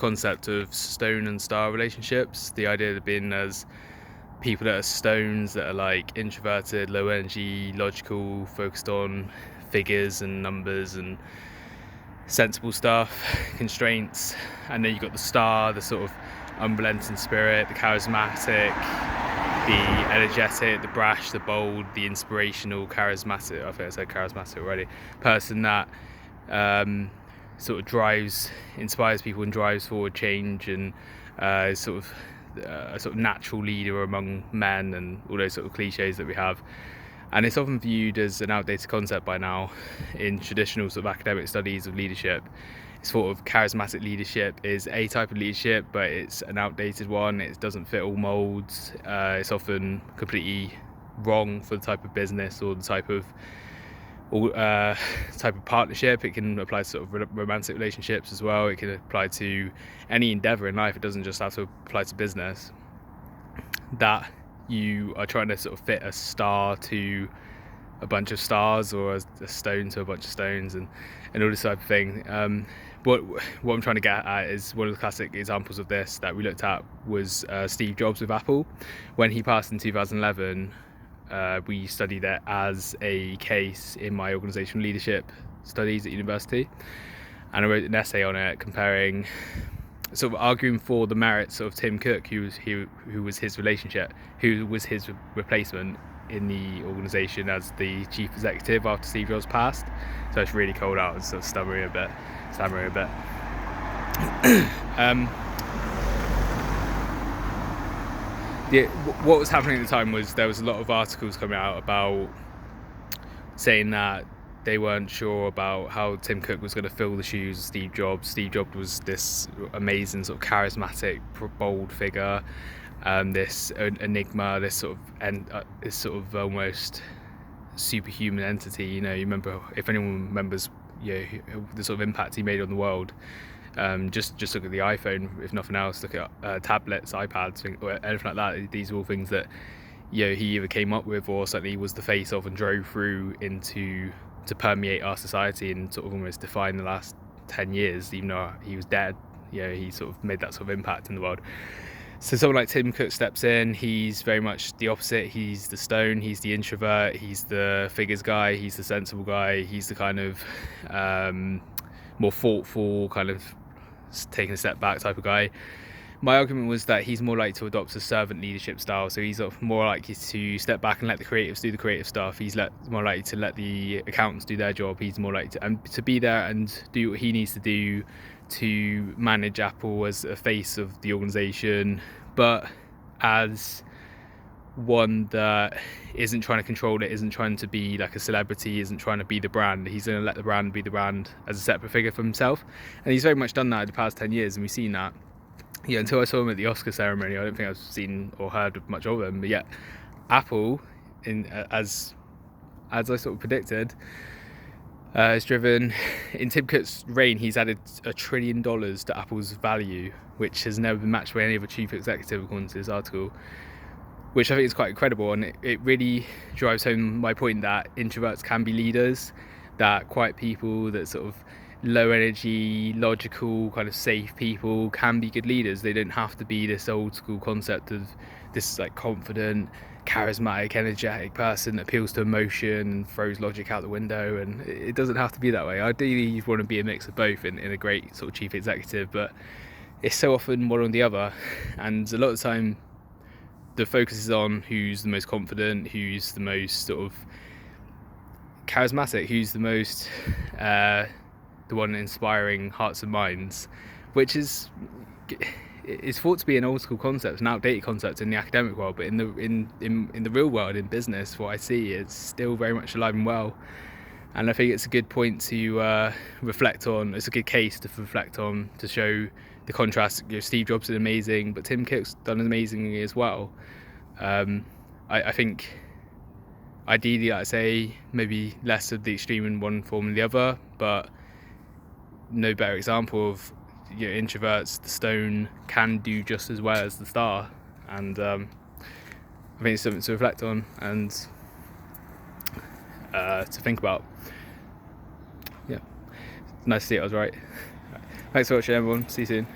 concept of stone and star relationships. The idea of being as people that are stones, that are like introverted, low energy, logical, focused on figures and numbers and sensible stuff, constraints, and then you've got the star, the sort of unrelenting spirit, the charismatic, the energetic, the brash, the bold, the inspirational, charismatic, I think I said charismatic already, person that sort of inspires people and drives forward change, and is sort of a sort of natural leader among men, and all those sort of cliches that we have. And it's often viewed as an outdated concept by now in traditional sort of academic studies of leadership. It's thought of charismatic leadership is a type of leadership, but it's an outdated one. It doesn't fit all molds. It's often completely wrong for the type of business or the type of partnership. It can apply to sort of romantic relationships as well. It can apply to any endeavor in life. It doesn't just have to apply to business. That you are trying to sort of fit a star to a bunch of stars, or a stone to a bunch of stones, and all this type of thing. What I'm trying to get at is one of the classic examples of this that we looked at was Steve Jobs with Apple. When he passed in 2011, we studied it as a case in my organisational leadership studies at university, and I wrote an essay on it comparing, sort of arguing for the merits of Tim Cook, who was his replacement in the organisation as the chief executive after Steve Jobs passed. So it's really cold out and sort of stammering a bit. What was happening at the time was there was a lot of articles coming out about saying that they weren't sure about how Tim Cook was going to fill the shoes of Steve Jobs. Steve Jobs was this amazing sort of charismatic, bold figure, this enigma, this sort of almost superhuman entity. You remember, if anyone remembers, the sort of impact he made on the world. Just look at the iPhone, if nothing else. Look at tablets, iPads, or anything like that. These are all things that he either came up with or certainly was the face of and drove through to permeate our society and sort of almost define the last 10 years, even though he was dead. He sort of made that sort of impact in the world. So someone like Tim Cook steps in. He's very much the opposite. He's the stone, he's the introvert, he's the figures guy, he's the sensible guy, he's the kind of more thoughtful, kind of taking a step back type of guy. My argument was that he's more likely to adopt a servant leadership style, so he's more likely to step back and let the creatives do the creative stuff. He's more likely to let the accountants do their job. He's more likely to be there and do what he needs to do to manage Apple as a face of the organisation, but as one that isn't trying to control it, isn't trying to be like a celebrity, isn't trying to be the brand. He's going to let the brand be the brand as a separate figure for himself, and he's very much done that in the past 10 years, and we've seen that. Until I saw him at the Oscar ceremony, I don't think I've seen or heard much of him. But yet, Apple, as I sort of predicted, has driven, in Tim Cook's reign, he's added $1 trillion to Apple's value, which has never been matched by any other chief executive, according to this article, which I think is quite incredible. And it really drives home my point that introverts can be leaders, that quiet people, that sort of low energy, logical, kind of safe people can be good leaders. They don't have to be this old school concept of this like confident, charismatic, energetic person that appeals to emotion and throws logic out the window. And it doesn't have to be that way. Ideally, you want to be a mix of both in a great sort of chief executive, but it's so often one or the other. And a lot of the time, the focus is on who's the most confident, who's the most sort of charismatic, who's the most the one inspiring hearts and minds, which is thought to be an old school concept, an outdated concept in the academic world, but in the real world, in business, what I see is still very much alive and well. And I think it's a good point to reflect on. It's a good case to reflect on, to show the contrast. Steve Jobs is amazing, but Tim Cook's done amazingly as well. I think ideally, I'd say maybe less of the extreme in one form than the other, but no better example of introverts. The stone can do just as well as the star, and I think it's something to reflect on and to think about. Yeah, nice to see it. I was right. Thanks for watching, everyone. See you soon.